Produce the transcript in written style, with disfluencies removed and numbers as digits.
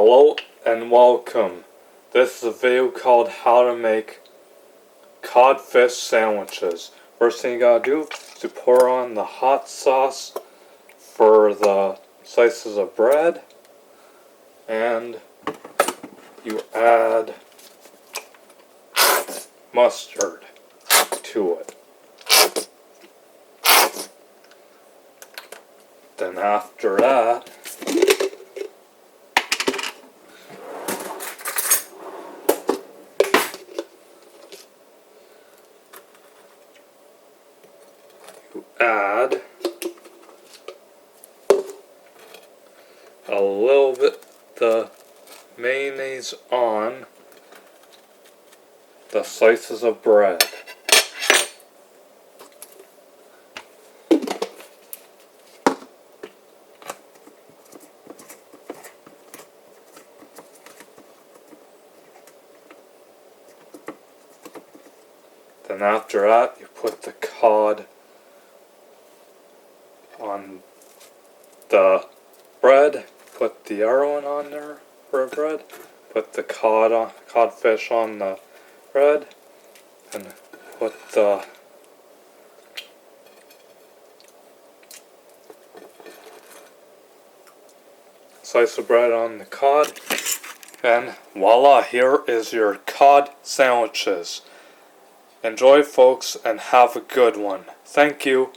Hello and welcome. This is a video called how to make cod fish sandwiches. First thing you gotta do is you pour on the hot sauce for the slices of bread, and you add mustard to it. Then after that, you add a little bit the mayonnaise on the slices of bread. Then after that, you put the cod on the bread, put the other one on there for bread, put the codfish on the bread, and put the slice of bread on the cod, and voila, here is your cod sandwiches. Enjoy, folks, and have a good one. Thank you.